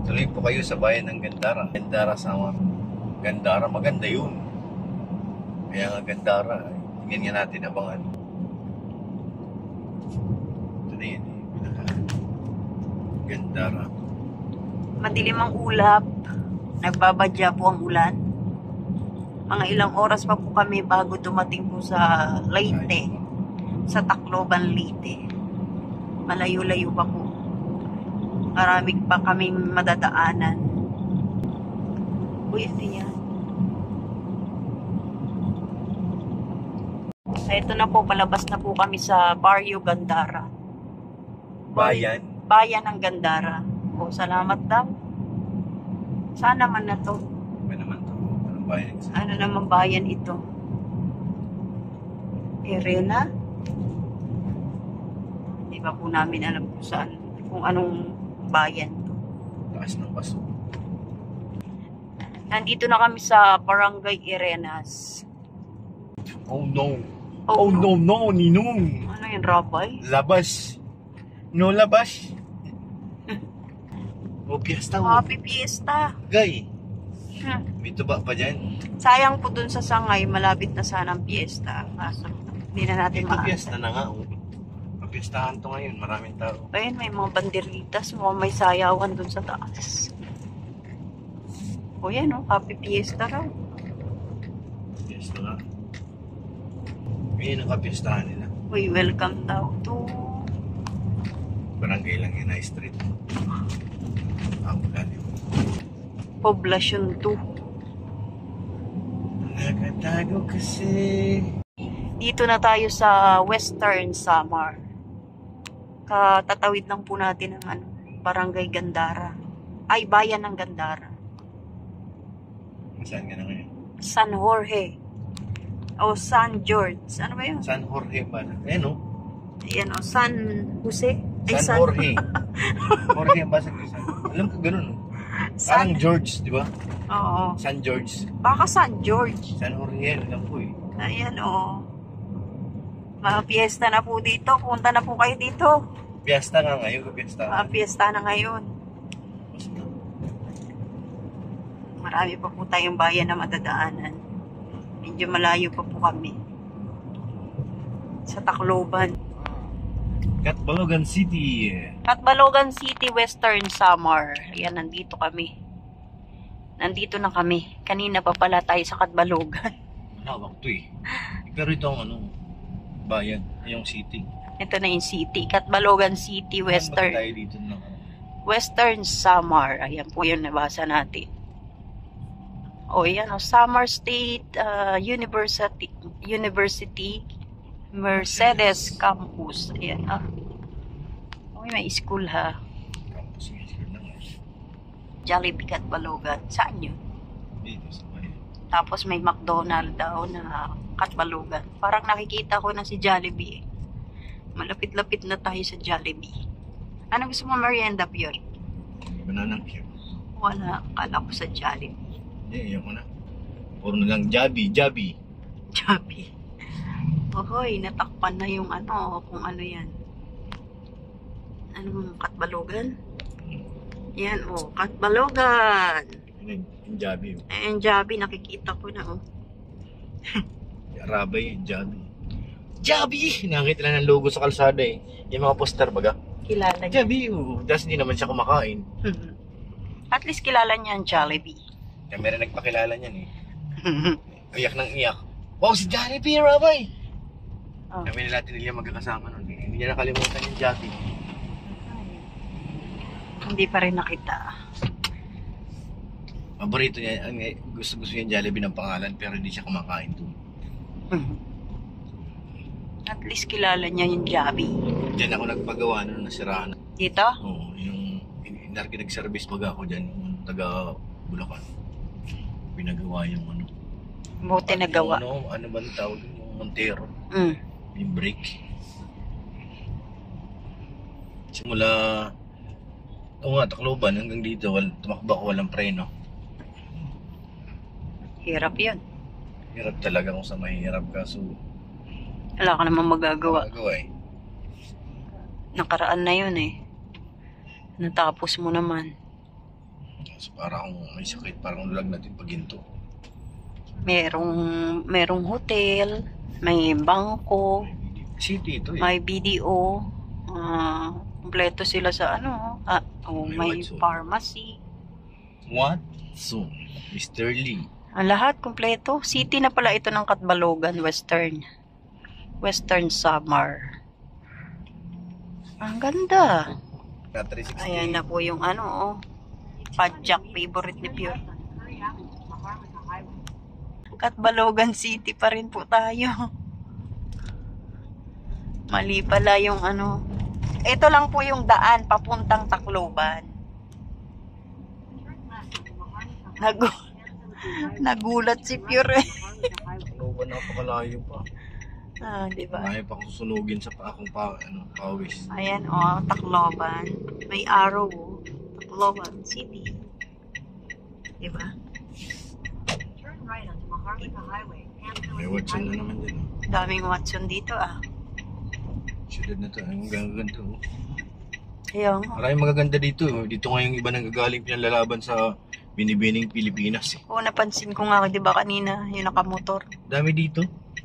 Tuloy po kayo sa bayan ng Gandara. Gandara Samar. Gandara, maganda yun. Kaya nga Gandara, tingnan nga natin abangan. Ito na yun, Gandara. Madilim ang ulap. Nagbabadya po ang ulan. Mga ilang oras pa po kami bago dumating po sa Leyte. Sa Tacloban, Leyte. Malayo-layo pa po. Marami pa kaming madadaanan. Uy, ito yan. Ito na po, palabas na po kami sa Barrio Gandara. Bayan. Bayan ng Gandara. O, salamat daw. Saan naman na to? Ano naman to? Anong bayan? Ano naman bayan ito? Irena? Di ba po namin alam kung saan, kung anong bayan to. Taas ng baso. Nandito na kami sa Barangay Irenas. Oh no. Oh no, no, Ninong. Ano yun, Rabay? Labas. No labas. O piyesta mo. Happy Fiesta. Gay. Hmm. May tuba pa dyan. Sayang po dun sa Sangay, malapit na sana ang piyesta. Kaso, hindi na natin Ito piyesta na nga. Piyestahan to ngayon. Maraming tao. Ayun, may mga banderitas, mga may sayawan dun sa taas. O yan, oh, Happy Fiesta raw. Piyesta nga. Ngayon ang kapiyestahan nila. Uy, welcome daw to Barangay lang yun, High Street. Wala yun. Poblasyon 2. Nakatago kasi. Dito na tayo sa Western Samar. Katatawid lang po natin ng ano, Barangay Gandara. Ay, bayan ng Gandara. Saan ka na ngayon? San Jorge. O San George. Ano ba yun? San Jorge ba? Ayan o. Ayan o, San Jose. Ay, San Jorge. Jorge ang basa ko. Alam ko ganun. Parang George, di ba? Oo. San George. Baka San George. San Jorge, alam ko eh. Ayan o. Mga piyesta na po dito. Punta na po kayo dito. Piyesta nga ngayon, piyesta. Mga piyesta na ngayon. Marami pa po tayong bayan na madadaanan. Medyo malayo pa po kami. Sa Tacloban. Catbalogan City. Catbalogan City, Western Samar. Ayan, nandito kami. Nandito na kami. Kanina pa pala tayo sa Catbalogan. Malawak to eh. Pero ito ang ano, bayan, yung city. Ito na yung city. Catbalogan City, Western. Tayo dito na. Western Samar. Ayan po yung nabasa natin. O, yan o. Samar State University Mercedes Campus. Ayan ah. Uy, may school ha. Jollibee Catbalogan. Saan yun? Dito sa bayan. Tapos may McDonald's daw na Catbalogan. Parang nakikita ko na si Jollibee eh. Malapit-lapit na tayo sa Jollibee. Ano gusto mo merienda, Pure? Banana cue. Wala. Kala ko sa Jollibee. Hindi, ayoko na. Puro na lang Jabi. Jollibee. Ohoy, natakpan na yung ano, kung ano yan. Ano, Catbalogan? Yan, oh, Catbalogan. Yung Jabi. Ayan, Jollibee, nakikita ko na, oh. Rabay, Jabi. Jabi! Nakakita lang ng logo sa kalsada eh. Yung mga poster baga. Kilala niya. Jabi, tapos hindi naman siya kumakain. At least kilala niya ang Jollibee. Kaya meron nagpakilala niyan eh. Iyak ng iyak. Wow, si Jollibee, Rabay! Oh. Kami nila tinilya magkakasama nun. Hindi niya nakalimutan yung Jabi. Hindi pa rin nakita. Paborito niya, gusto niya yung Jollibee ng pangalan pero hindi siya kumakain doon. At least kilala niya yung Jollibee. Diyan ako nagpagawa nung nasiraan. Dito? Oo, yung nag-service baga ako dyan, yung taga Bulacan. Pinagawa yung ano. Buti nagawa. Ano ba ang tawag yung Montero? Yung brake. Simula Tacloban hanggang dito, tumakbo ako walang preno. Hirap yun. Hirap talaga kung sa mahirap kaso Wala ka naman magagawa. eh. Nakaraan na yun eh. Natapos mo naman. Parang may sakit, parang lulag natin paginto. Merong hotel, may bangko, City ito eh. may BDO, kumpleto sila sa may Watson. pharmacy. What? So, Mr. Lee. Ang lahat kumpleto. City na pala ito ng Catbalogan, Western Samar. Ang ganda. Na 360. Ayan na po yung Padjak favorite ni Pure. Catbalogan City pa rin po tayo. Mali pala yung Ito lang po yung daan papuntang Tacloban. Nagulat si Pure. Tacloban, napakalayo pa. Diba? Ayaw pa susunugin sa akong pawis. Ayan Tacloban. May arrow. Tacloban City. Diba? May Watson na naman din. Daming Watson dito Siyudad na to. Ang ganda. Ayan. Maraming magaganda dito. Dito nga yung iba nanggagaling pinalalaban sa binibining Pilipinas. Napansin ko nga, di ba kanina, yung nakamotor. Dami dito.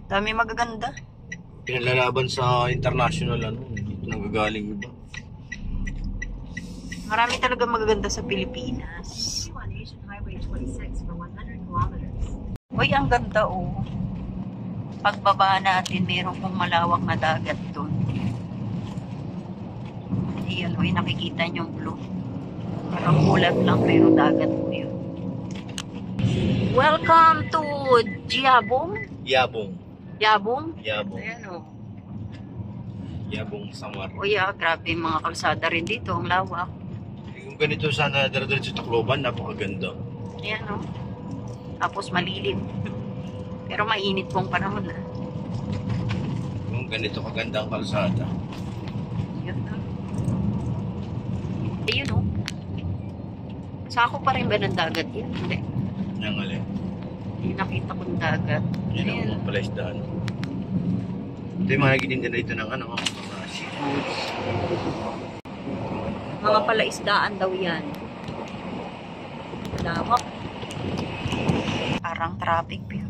Dami magaganda. Pinalalaban sa international dito nanggagaling iba. Marami talaga magaganda sa Pilipinas. Uy, ang ganda Pagbaba natin, meron pong malawak na dagat doon. Ayan nakikita niyo yung blue. Parang ulat lang pero dagat po yun. Welcome to Yabong. Yabong. Ayan Yabong Samar. Grabe yung mga kalsada rin dito. Ang lawak. Kung ganito sana dara-diretso sa Tacloban, napakaganda. Ayan Tapos malilim. Pero mainit pong panahon Kung ganito kaganda ang kalsada. Ayun Sako pa rin ba ng dagat yan? Hindi. Yan alin. Nakita kong dagat. Yan ang palaisdaan. Ito yung mga nagtitinda dito ng mga seafoods. Mga palaisdaan daw yan. Lawak. Parang traffic yun.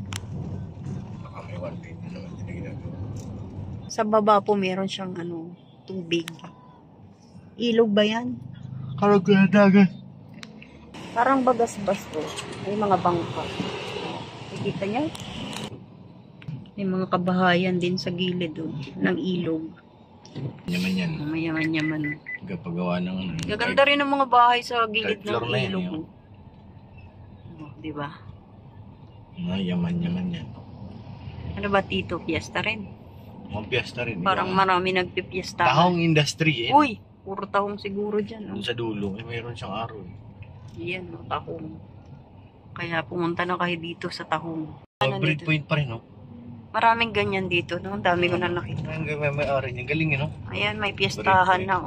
Baka may 150 naman din ginagawa. Sa baba po meron siyang tubig. Ilog ba yan? Karag ko na dagat. Parang bagas-bas May mga bangka. Nakikita niya? May mga kabahayan din sa gilid ng ilog. Yaman yan. Mayaman-yaman. Gapagawa ng Gaganda rin ang mga bahay sa gilid third floor ng na yan, ilog. Diba? Yaman yan. Ano ba Tito? Fiesta rin. Mga piyesta rin. Parang marami nagpipiesta. Tahong industry Uy! Puro tahong siguro dyan. Doon sa dulo, mayroon siyang araw Yan, tahong. Kaya pumunta na kayo dito sa tahong. Bread point pa rin, Maraming ganyan dito, Ang dami ko na nakita. May ari niya. Galing, Ayan, may piyestahan na,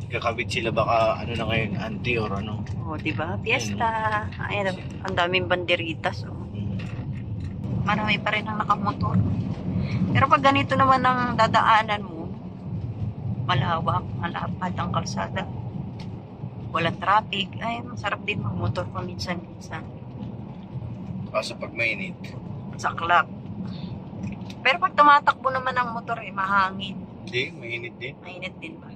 Kakabit sila baka, na ngayon, auntie or ano. Diba? Piyesta. Ayan, ang daming banderitas, Marami pa rin ang nakamotor. Pero pag ganito naman ang dadaanan mo, malawak, malapad ang kalsada. Walang traffic. Ay, masarap din magmotor paminsan-minsan. Kaso pag mainit. Saklap. Pero pag tumatakbo naman ang motor, mahangin. Hindi, mainit din. Mainit din ba?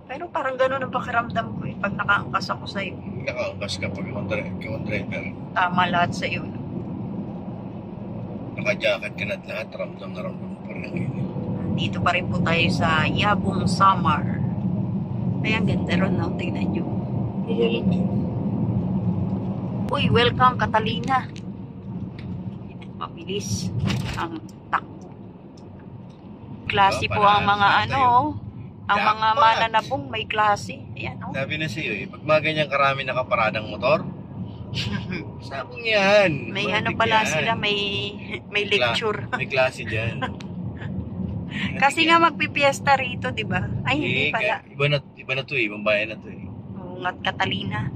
Pero parang gano'n ang pakiramdam ko pag nakaangkas ako sa'yo. Nakaangkas ka pag ikaw driver. Tama lahat sa'yo. Naka-jacket ka na at lahat, ramdam na ramdam pa rin ang init. Dito pa rin po tayo sa Yabong Samar. Ay, ang ganda ron tingnan nyo. Overlook din. Uy, welcome Catalina. Mabilis ang takbo. Klase po ang mga ang mga mananabong may klase. Ayan Sabi na sa'yo, pag mga ganyang karami nakaparadang motor, sabong yan. May Matik pala yan. sila, may lecture. May klase dyan. Kasi nga magpipiesta rito, di ba? Ay, hindi pala. Iba na to ibang bayan na to Ngat Catalina.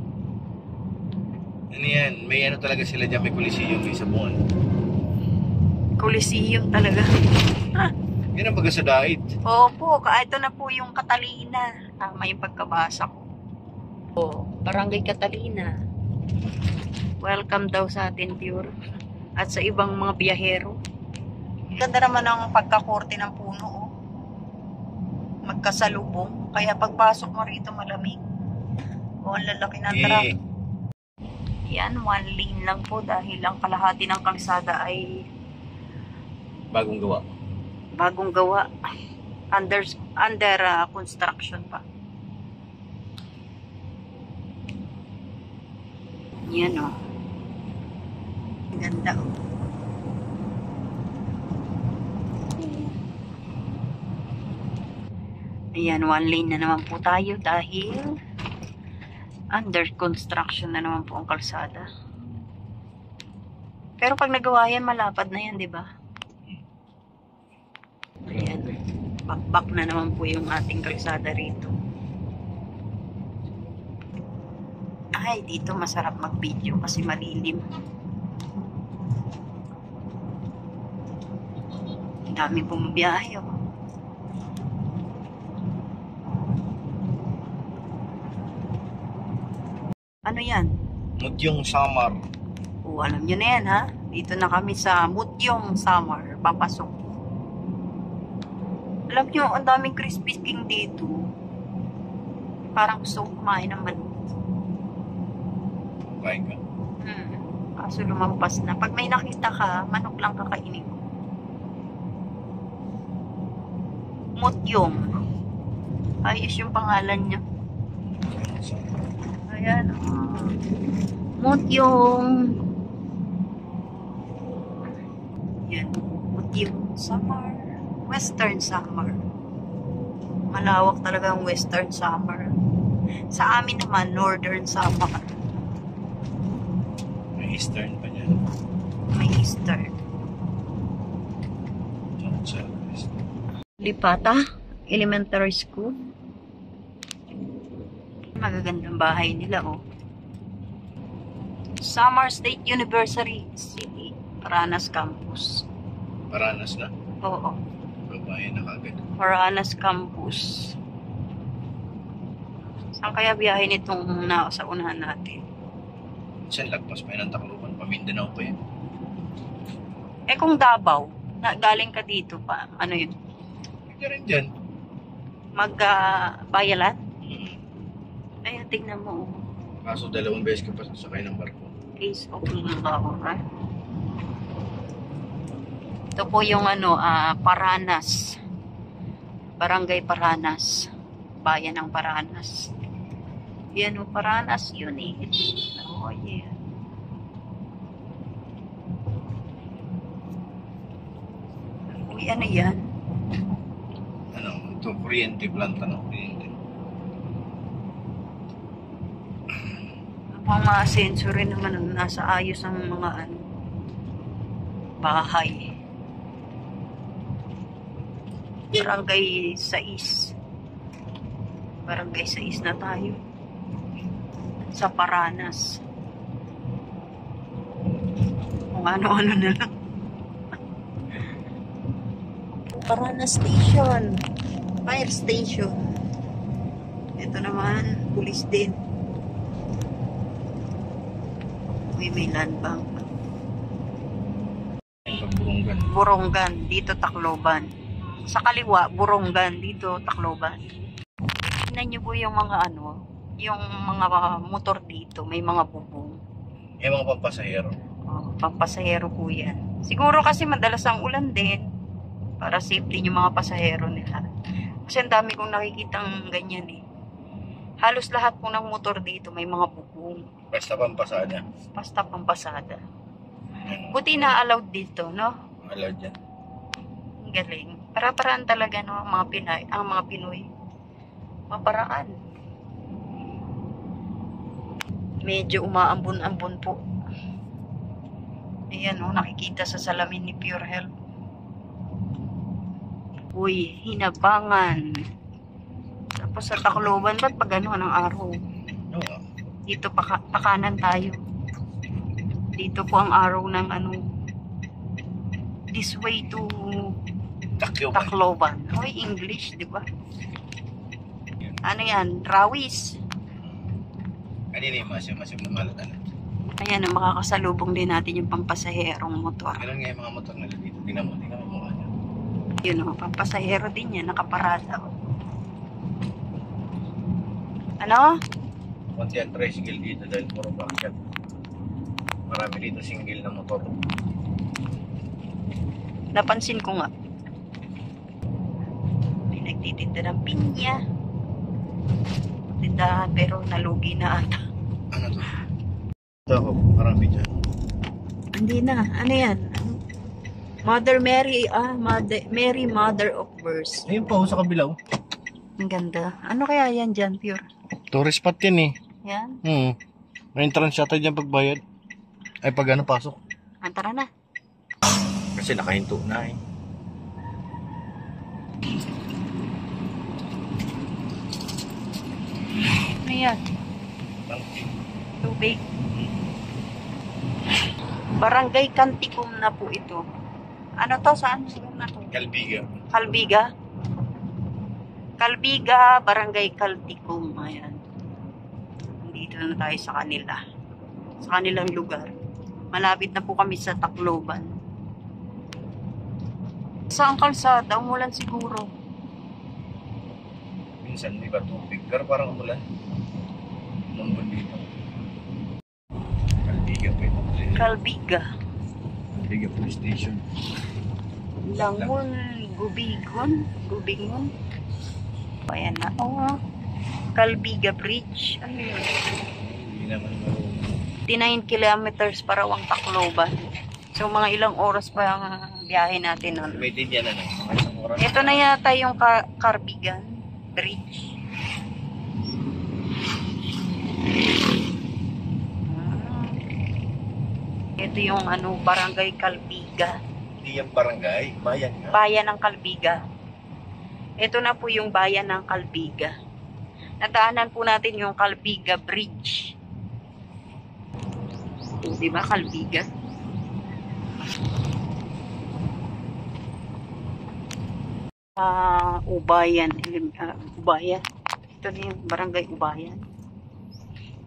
Ano yan, may talaga sila dyan, may Coliseum, may sabungan. Coliseum talaga. Yan ang baga sa dait. Opo, ito na po yung Catalina. Tama yung pagkabasa ko. Barangay Catalina. Welcome daw sa atin, Pure. At sa ibang mga biyahero. Ganda naman ang pagkakorte ng puno. Oh. Magkasalubong. Kaya pagpasok mo rito malamig. O, ang lalaki ng truck. Yan, one lane lang po dahil ang kalahati ng kalsada ay Bagong gawa. bagong gawa. Under construction pa. Yan o. Ganda o. Ayan, one lane na naman po tayo dahil under construction na naman po ang kalsada. Pero pag nagawa yan, malapad na yan, di ba? Ayan. Bakbak na naman po yung ating kalsada rito. Ay, dito masarap mag-video kasi malilim. Ang dami bumabiyahe, oh. Ano yan? Mutyong Samar. O, alam nyo na yan, ha? Dito na kami sa Mutyong Samar. Papasok. Alam nyo, ang daming crispy king dito. Parang gusto ko kumain ng manok. Kain ka. Kaso lumampas na. Pag may nakita ka, manok lang kakainin ko. Mutyong. Ayos yung pangalan niya. Ayan. Mutyong. Yan. Mutyong Samar. Western Samar. Malawak talaga ang Western Samar. Sa amin naman, Northern Samar. May Eastern pa niyan. May Eastern. Lipata Elementary School. Magagandang bahay nila, oh. Samar State University City, Paranas Campus. Paranas na. Oo. Babae na kagad. Paranas Campus. Saan kaya biyahe nitong sa unahan natin? Saan lagpas pa yun ang Tacloban? Pamindanao pa yun. Eh kung Davao, galing ka dito pa, ano yun? Pwede rin dyan. Bayalat? Ay, tignan mo. Kaso 2 beses ka pa sasakay ng barko. Case of law, right? Ito po yung Paranas. Barangay Paranas. Bayan ng Paranas. Yan o, Paranas yun eh. Oh, yeah. Uy, ano yan? Ano, ito, kuryente, planta ng kuryente. Mga sensory naman nasa ayos ang mga bahay. Barangay 6. Barangay 6 na tayo. Sa Paranas. Kung ano-ano na lang. Paranas Station. Fire Station. Ito naman, police din. May land bank. Buronggan. Buronggan, dito Tacloban. Sa kaliwa, Buronggan, dito Tacloban. Tingnan niyo po yung mga yung mga motor dito, may mga bubong. Eh, mga pampasahero. Oh, pampasahero po yan. Siguro kasi madalas ang ulan din para safety yung mga pasahero nila. Kasi ang dami kong nakikitang ganyan eh. Halos lahat po ng motor dito may mga bubong. Basta pampasada. Basta pampasada. Buti na allowed dito, no? Allowed dyan. Ang galing. Para-paraan talaga, no? Ang mga Pinoy. Maparaan. Medyo umaambon-ambon po. Ayan, no? Nakikita sa salamin ni Pure Health. Uy, Hinabangan. Tapos sa Tacloban, ba't pag gano'n ang araw? Oo. Dito pakanan tayo. Dito po ang araw ng this way to Tacloban. Oy, English, di ba? Ano yan? Rawis. Kanina yung masyo mamalatan. Ayan, makakasalubong din natin yung pampasaherong motor. Ganun nga yung mga motor nila dito. Tingnan mo mukha niya. Yun o, pampasahero din yan, nakaparada. Ano? Konti ang tricycle dito dahil puro backshot. Marami dito single na motor. Napansin ko nga. May nagtitinda ng pinya. Tindahan pero nalugi na ata. Ano to? Ito ako, marami dyan. Hindi na. Ano yan? Mother Mary, Mary Mother of Verse. Ayun pa, sa kabilaw. Ang ganda. Ano kaya yan dyan, Pure? Tourist spot yan eh. Yan? May entrance yata dyan pagbayad. Ay, pag ano, pasok. Tara na. Kasi nakahinto na eh. Ano yan? Tubig. Barangay Kantikum na po ito. Ano to? Saan na to? Kalbiga. Kalbiga? Kalbiga, Barangay Kantikum. Ayan. Dito na tayo sa kanila. Sa kanilang lugar. Malapit na po kami sa Tacloban. Saan kalsada? Umulan siguro. Minsan may ba tubig, pero parang umulan. Umulan dito. Kalbiga pa ito. Kalbiga. Kalbiga Police Station. Langon, Gubingon. Ayan na. Oh, Kalbiga Bridge. Ano yun? Hindi naman marunong. 59 kilometers para ang Tacloban. So, mga ilang oras pa ang biyahe natin nun. May din yan ano. Mga isang oras. Ito na yata yung Carbigan Bridge. Ito yung ano, Barangay Kalbiga. Hindi yan barangay, bayan nga. Bayan ng Kalbiga. Ito na po yung bayan ng Kalbiga. Nadaanan po natin yung Kalbiga Bridge. Di ba, Kalbiga? Ubayan. Ubayan. Ito na yung Barangay Ubayan.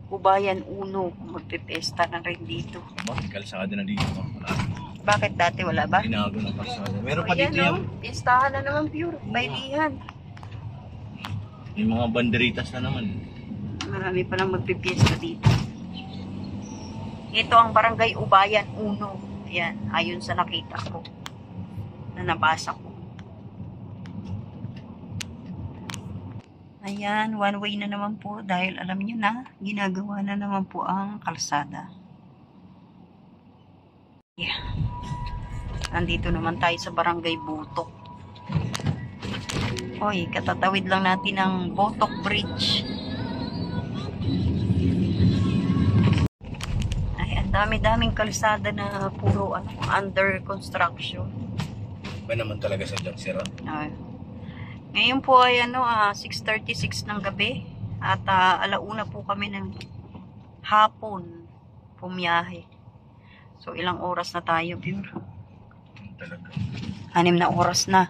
Ubayan Uno. Magpipesta na rin dito. Bakit kalsada na dito? Bakit dati wala ba? Tinago ng kalsada. Meron pa Ayan, dito yan. Pistahan na naman, Pure. Bailihan. May mga banderitas na naman. Marami palang magpipiesta dito. Ito ang Barangay Ubayan Uno. Ayan, ayon sa nakita ko. Na nabasa ko. Ayan, one way na naman po dahil alam nyo na, ginagawa na naman po ang kalsada. Yeah. Nandito naman tayo sa Barangay Botok. Oy, katatawid lang natin ang Botok Bridge. Ay, ang dami-daming kalsada na puro under construction. Ba naman talaga sa Jacksera? Ay. Ngayon po ay 6:36 ng gabi at alauna po kami ng hapon pumiyahe. So ilang oras na tayo, Pure? Talaga. 6 na oras na.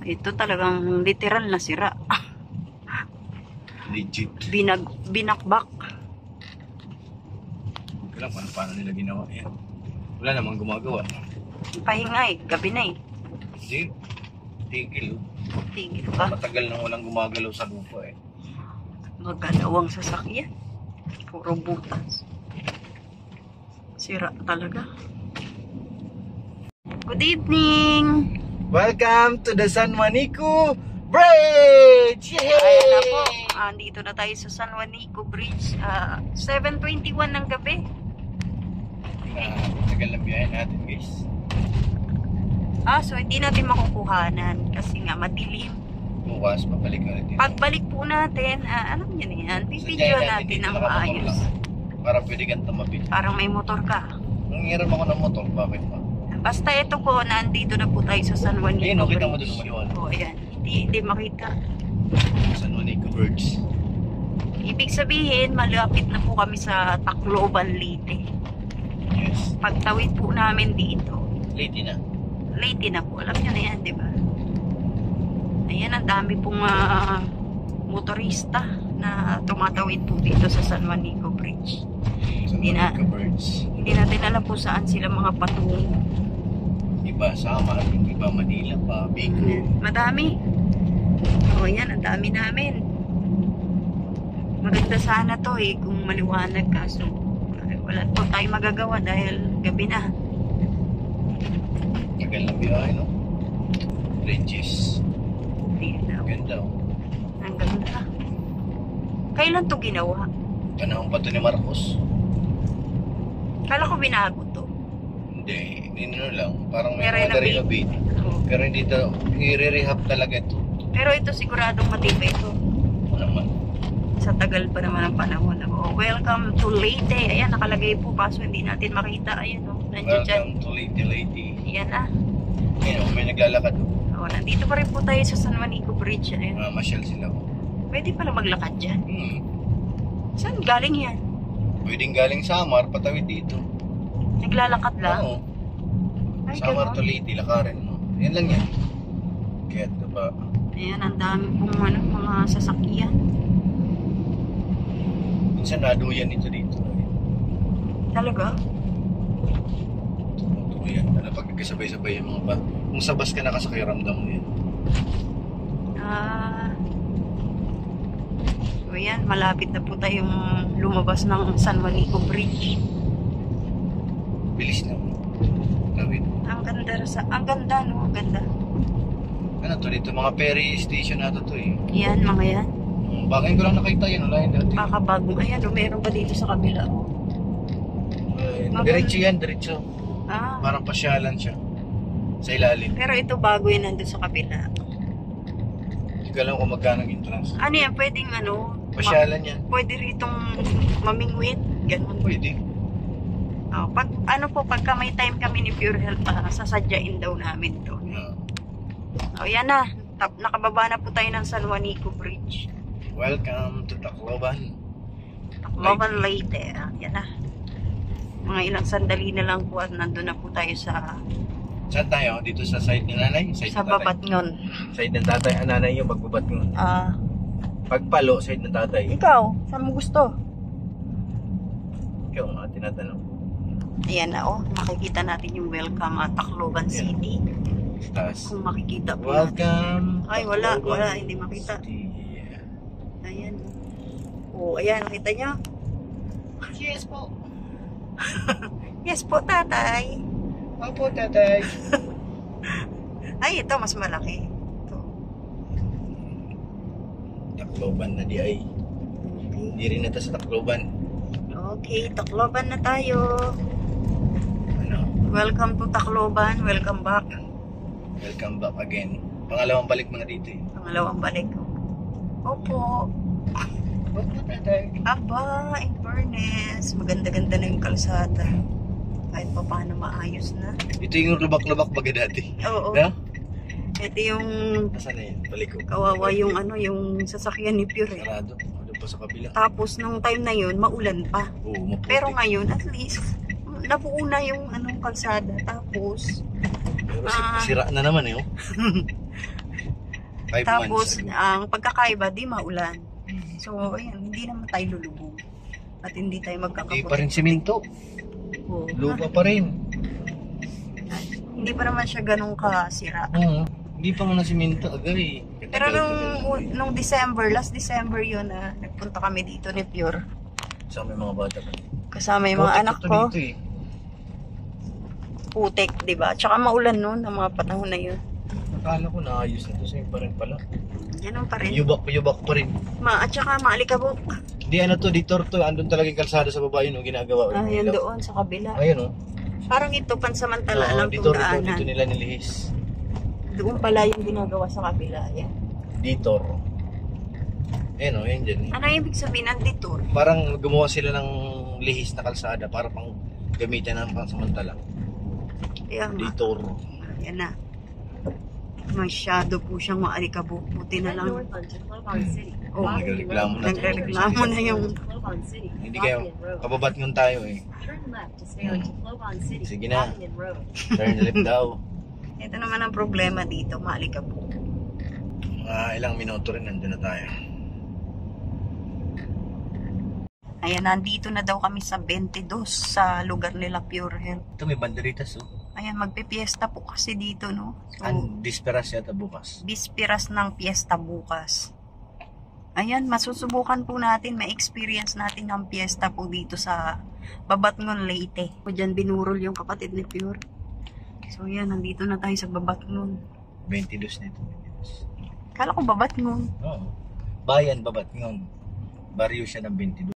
Ito talagang literal na sira. Legit. Binakbak. Wala paano nila ginawa yan. Wala namang gumagawa. Pahinga eh, gabi na eh. Hindi. Tigil. Tigil ba? Matagal nang walang gumagalaw sa lupa eh. Magalawang sasakyan. Puro butas. Sira talaga. Good evening! Welcome to the San Juanico Bridge! Yay! Ayan na po. Andito na tayo sa San Juanico Bridge. 7:21 ng gabi. Tagal na biyahe natin, guys. So hindi natin makukuhanan kasi nga madilim. Bukas, papalik ulit yun. Pagbalik po natin, alam niyo na yan, bibidyo natin ng maayos. Para pwede kang tumabi. Parang may motor ka. Nangiram ako ng motor, bakit pa? Basta ito po, nandito na po tayo sa San Juanico Ayun, nakita mo Bridge. doon maliwanag. Ayan. Hindi makita. San Juanico Bridge. Ibig sabihin, malapit na po kami sa Tacloban, Leyte. Yes. Pagtawid po namin dito, Late na. Leyte na po. Alam niyo na yan, di ba? Ayan, ang dami pong motorista na tumatawid po dito sa San Juanico Bridge. Hindi natin alam po saan sila mga patungo. Iba Samar, yung iba Manila pa, Bicol. Madami. O yan, ang dami namin. Maganda sana to kung maliwanag, kaso wala po tayong magagawa dahil gabi na. Tagal na biyahe, no? Bridges. Ganda, oh. Ang ganda. Kailan to ginawa? Panahon pa to ni Marcos. Kala ko binago to. Hindi, nino lang. Parang may Pero mga renovate. Oh. Pero hindi to, i-rehab talaga ito. Pero ito siguradong matibay ito. Ano naman? Sa tagal pa naman ang panahon. Oh, welcome to Leyte. Ayan, nakalagay po kaso hindi natin makita. Ayan, oh. Nandiyan dyan. Welcome to Leyte. Ayan na. Ayun, may naglalakad. Oh, nandito pa rin po tayo sa San Juanico Bridge. Ayan. Masyal sila. Pwede pala maglakad dyan. Hmm. Saan galing yan? Pwedeng galing Samar, patawid dito. Naglalakad lang? Oo. Ay, Samar ganun. to Leyte, lakarin mo. Yan lang yan. Kaya diba? Ayan, ang dami pong mga sasakyan. Minsan naduyan ito dito. Talaga? Naduyan. Ano pag nagkasabay-sabay yung mga ba? Kung sa bus ka nakasakay, ramdam mo yan. So yan, malapit na po tayong lumabas ng San Juanico Bridge. Bilis na. Tawid. Ang ganda, no? Ang ganda. Ano to dito? Mga ferry station nata to eh. Yan, mga yan. Bakit ko lang nakita yan. Wala yung dati. Kakabagong. Ayan, meron pa dito sa kabila. Diretso yan, diretso. Ah, Parang pasyalan siya. Sa ilalim. pero ito bago yun nandun sa kabila. Hindi ko alam kung magkano ang entrance. Ano yan, pwedeng Pasyalan yan. pwede ritong mamingwit. Ganun. Pwede. Oh, pagka may time kami ni Pure Health, sasadyain daw namin to. Oh, yan na. Nakababa na po tayo ng San Juanico Bridge. Welcome to Tacloban. Tacloban Leyte. Yan na. Mga ilang sandali na lang po at nandun na po tayo sa Saan tayo? Dito sa side ni nanay? Side sa ng tatay? Babatngon. Side ng tatay. Ang nanay yung pagbabatngon. Pagpalo, side ng tatay. Ikaw, saan mo gusto? Ikaw nga, tinatanong. Ayan na, makikita natin yung welcome at Tacloban City. Taas. Kung makikita po natin. Welcome. Ay, wala, Tacloban hindi makita. City. Ayan. Oh, ayan, nakita nyo? Yes po. Yes po, tatay. Opo, tatay. Ay, ito, mas malaki. Ito. Tacloban na di ay. Hindi rin na ito sa Tacloban. Okay, Tacloban na tayo. Ano? Welcome to Tacloban. Welcome back. Welcome back again. Pangalawang balik mga dito eh. Pangalawang balik. Opo. Opo, tatay. Aba, in fairness, maganda-ganda na yung kalsada. Kahit pa paano maayos na. Ito yung lubak-lubak baga dati. Oo. Na? Ito yung Nasaan na yan? Balik ko. kawawa yung yung sasakyan ni Pure. Sarado. Ano pa sa kabila? Tapos nung time na yun, maulan pa. Oo, maputi. Pero ngayon, at least, nabuo na yung kalsada. Tapos, Pero sira na naman eh. Oh. 5 tapos months. ang pagkakaiba, di maulan. So, ayan, hindi naman tayo lulubog. At hindi tayo Hindi magkakapot. pa rin simento. Oo. Lupa pa rin. Hindi pa naman siya ganun kasira. Oo. Hindi pa nga na simento agay. Pero nung December, last December yun na nagpunta kami dito ni Pure. Sa may mga bata pa. Kasama yung mga anak ko. Dito eh. Putek, di ba? Tsaka maulan noon, ang mga panahon na yun. Akala ko naayos na ito. Sa'yo pa rin pala. Ganun pa rin. Yubak pa rin. At tsaka maalikabok. Hindi ano to, dito to. Andun talaga yung kalsada sa baba yun. Ginagawa. Yun doon sa kabila. Ayun oh. Parang ito, pansamantala lang dito, itong daanan. dito nila nilihis. Doon pala yung ginagawa sa kabila. Yan. Dito. Ayun oh, yan dyan. Ano ibig sabihin ng detour? Parang gumawa sila ng lihis na kalsada para pang gamitan ng pansamantala. Kaya nga. Detour. Yan na. Masyado po siyang maalikabok. Buti na lang. Oh, nagreklamo na. nagreklamo na yung... Hindi kayo, kababat ngun tayo eh. Sige na. Turn left daw. Ito naman ang problema dito, maalikabok. Mga ilang minuto rin nandun na tayo. Ayan, nandito na daw kami sa 22 sa lugar nila Pure Health. Ito may banderitas oh. Ayan, magpipiesta po kasi dito, no? So, Disperas yata bukas. bispiras ng piyesta bukas. Ayan, masusubukan po natin, ma-experience natin ang piyesta po dito sa Babatngon, Leyte. O dyan binurol yung kapatid ni Pure. So yan, nandito na tayo sa Babatngon. 22 nito. 22. Kala ko Babatngon. Oo. Bayan Babatngon. Baryo siya ng 22.